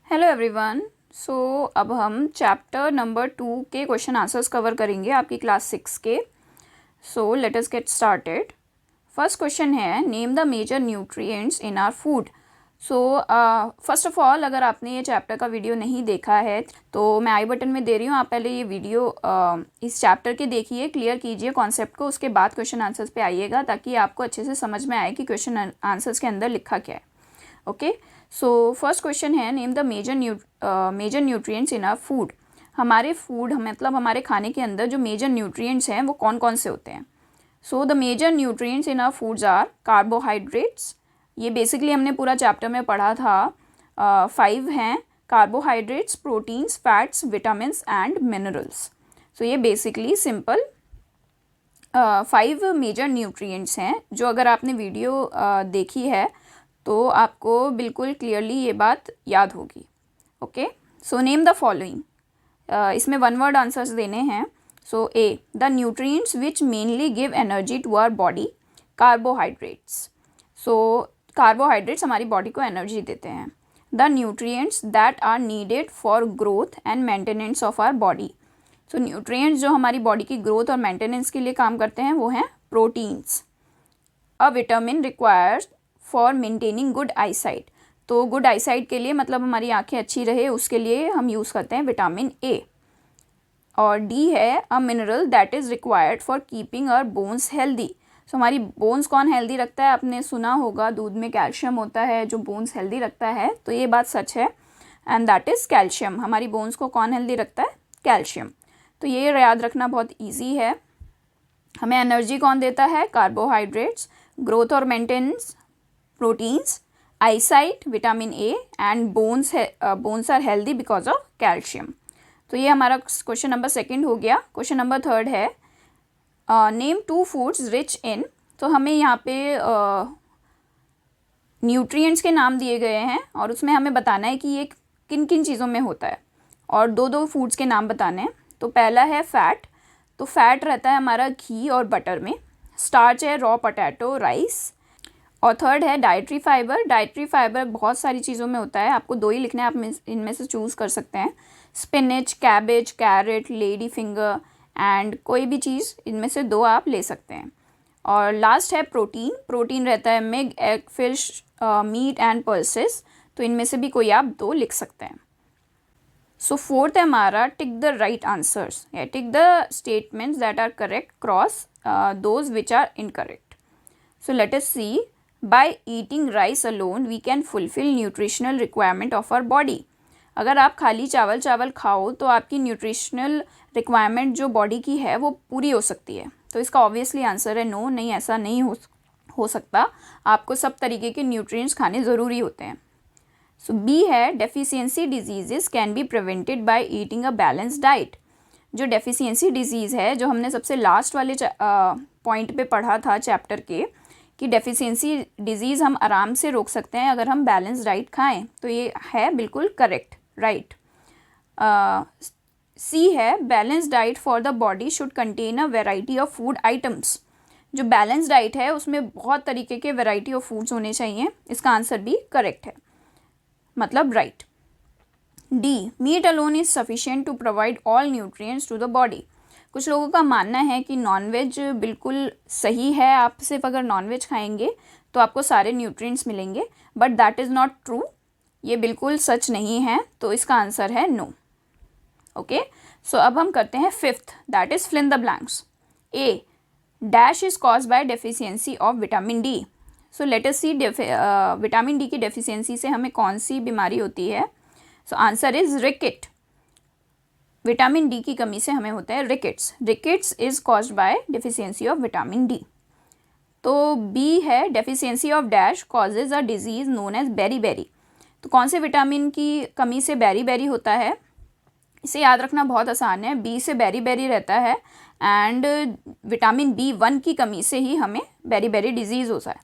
Hello everyone. सो अब हम chapter number 2 के क्वेश्चन आंसर्स कवर करेंगे आपकी क्लास 6 के। So let us get started. First question है, name the major nutrients in our food. So first of all, अगर आपने ये चैप्टर का वीडियो नहीं देखा है तो मैं आई बटन में दे रही हूँ, आप पहले ये वीडियो इस चैप्टर के देखिए, क्लियर कीजिए कॉन्सेप्ट को, उसके बाद क्वेश्चन आंसर्स पे आइएगा ताकि आपको अच्छे से समझ में आए कि क्वेश्चन आंसर्स के अंदर लिखा क्या है। ओके, सो फर्स्ट क्वेश्चन है, name the major nutrients in our food. हमारे फूड मतलब हमारे खाने के अंदर जो मेजर न्यूट्रिएंट्स हैं वो कौन कौन से होते हैं। So the major nutrients in our foods are carbohydrates. ये बेसिकली हमने पूरा चैप्टर में पढ़ा था। 5 हैं, carbohydrates, proteins, fats, vitamins and minerals. So ये बेसिकली सिंपल 5 मेजर न्यूट्रिएंट्स हैं जो अगर आपने वीडियो देखी है तो आपको बिल्कुल क्लियरली ये बात याद होगी। Okay, so name the following. इसमें 1 वर्ड आंसर्स देने हैं। So A, the nutrients which mainly give energy to our body, carbohydrates. So carbohydrates हमारी बॉडी को एनर्जी देते हैं। The nutrients that are needed for growth and maintenance of our body. So nutrients जो हमारी body की growth और maintenance के लिए काम करते हैं वो हैं proteins. A vitamin requires for maintaining good eyesight. तो गुड आईसाइट के लिए मतलब हमारी आंखें अच्छी रहे उसके लिए हम यूज़ करते हैं विटामिन ए। और डी है, a mineral that is required for keeping our bones healthy. So हमारी बोन्स कौन हेल्दी रखता है, आपने सुना होगा दूध में कैल्शियम होता है जो बोन्स हेल्दी रखता है, तो ये बात सच है। And that is calcium. हमारी बोन्स को कौन हेल्दी रखता है, कैल्शियम। तो ये याद रखना बहुत ईजी है। हमें एनर्जी कौन देता है, कार्बोहाइड्रेट्स, ग्रोथ और maintenance proteins, eyesight vitamin A, and bones are healthy because of calcium. तो ये हमारा क्वेश्चन नंबर 2 हो गया। क्वेश्चन नंबर 3 है, नेम 2 फूड्स रिच इन। तो हमें यहाँ पे न्यूट्रिएंट्स के नाम दिए गए हैं और उसमें हमें बताना है कि ये किन किन चीज़ों में होता है और 2 फूड्स के नाम बताने हैं। तो पहला है फैट। तो फैट रहता है हमारा घी और बटर में। स्टार्च है रॉ पोटैटो, राइस। और थर्ड है डाइट्री फाइबर। डाइट्री फाइबर बहुत सारी चीज़ों में होता है, आपको 2 ही लिखना है, आप इनमें से चूज़ कर सकते हैं। Spinach, cabbage, carrot, lady finger and कोई भी चीज़, इनमें से 2 आप ले सकते हैं। और लास्ट है प्रोटीन। प्रोटीन रहता है milk, egg, fish, meat and pulses. तो इनमें से भी कोई आप 2 लिख सकते हैं। सो फोर्थ है हमारा, टिक द राइट आंसर्स या tick the statements that are correct cross those which are incorrect. So let us see, by eating rice alone we can fulfill nutritional requirement of our body। अगर आप खाली चावल खाओ तो आपकी nutritional requirement जो body की है वो पूरी हो सकती है। तो इसका ऑब्वियसली आंसर है नो, नहीं, ऐसा नहीं हो सकता। आपको सब तरीके के न्यूट्रिएंट्स खाने ज़रूरी होते हैं। सो बी है, deficiency diseases can be prevented by eating a balance diet. जो डेफिशिएंसी डिजीज़ है, जो हमने सबसे लास्ट वाले पॉइंट पे पढ़ा था चैप्टर के, कि डेफिशिएंसी डिजीज़ हम आराम से रोक सकते हैं अगर हम बैलेंस डाइट खाएं। तो ये है बिल्कुल करेक्ट, राइट। सी है, balance diet for the body should contain a variety of food items. जो बैलेंस डाइट है उसमें बहुत तरीके के वेराइटी ऑफ फूड्स होने चाहिए। इसका आंसर भी करेक्ट है, मतलब right. D, meat alone is sufficient to provide all nutrients to the body. कुछ लोगों का मानना है कि नॉनवेज बिल्कुल सही है, आप सिर्फ अगर नॉनवेज खाएंगे तो आपको सारे न्यूट्रिएंट्स मिलेंगे, but that is not true. ये बिल्कुल सच नहीं है, तो इसका आंसर है नो। ओके, सो अब हम करते हैं 5th, that is fill in the blanks. A, dash is cause by deficiency of vitamin D. So let us see, vitamin D की डेफिशिएंसी से हमें कौन सी बीमारी होती है। So answer is ricket. Vitamin D की कमी से हमें होता है rickets. Rickets is caused by deficiency of vitamin D. तो बी है, deficiency of dash causes a disease known as beri. तो कौन से विटामिन की कमी से बेरी होता है, इसे याद रखना बहुत आसान है। बी से बेरी रहता है एंड विटामिन B1 की कमी से ही हमें बेरी डिजीज़ होता है,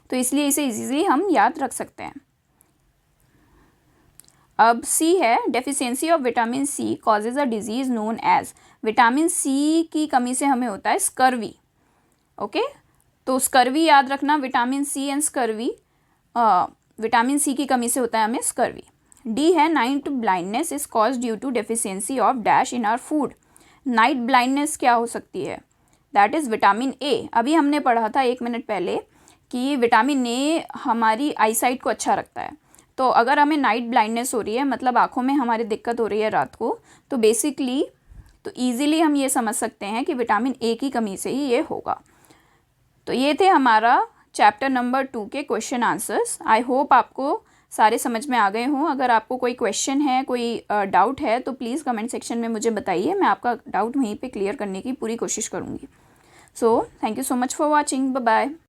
तो इसलिए इसे इजीली हम याद रख सकते हैं। अब सी है, deficiency of vitamin C causes a disease known as. Vitamin C की कमी से हमें होता है स्कर्वी। ओके, तो स्कर्वी याद रखना, vitamin C and scurvy vitamin C की कमी से होता है हमें स्कर्वी। डी है night blindness is cause due to deficiency of dash in our food. Night blindness क्या हो सकती है? That is vitamin A. अभी हमने पढ़ा था 1 मिनट पहले कि विटामिन ए हमारी आईसाइट को अच्छा रखता है। तो अगर हमें नाइट ब्लाइंडनेस हो रही है, मतलब आँखों में हमारी दिक्कत हो रही है रात को, तो बेसिकली तो ईज़िली हम ये समझ सकते हैं कि विटामिन ए की कमी से ही ये होगा। तो ये थे हमारा चैप्टर नंबर 2 के क्वेश्चन आंसर्स। आई होप आपको सारे समझ में आ गए हों। अगर आपको कोई क्वेश्चन है, कोई डाउट है, तो प्लीज़ कमेंट सेक्शन में मुझे बताइए। मैं आपका डाउट वहीं पे क्लियर करने की पूरी कोशिश करूँगी। So thank you so much for watching. Bye bye.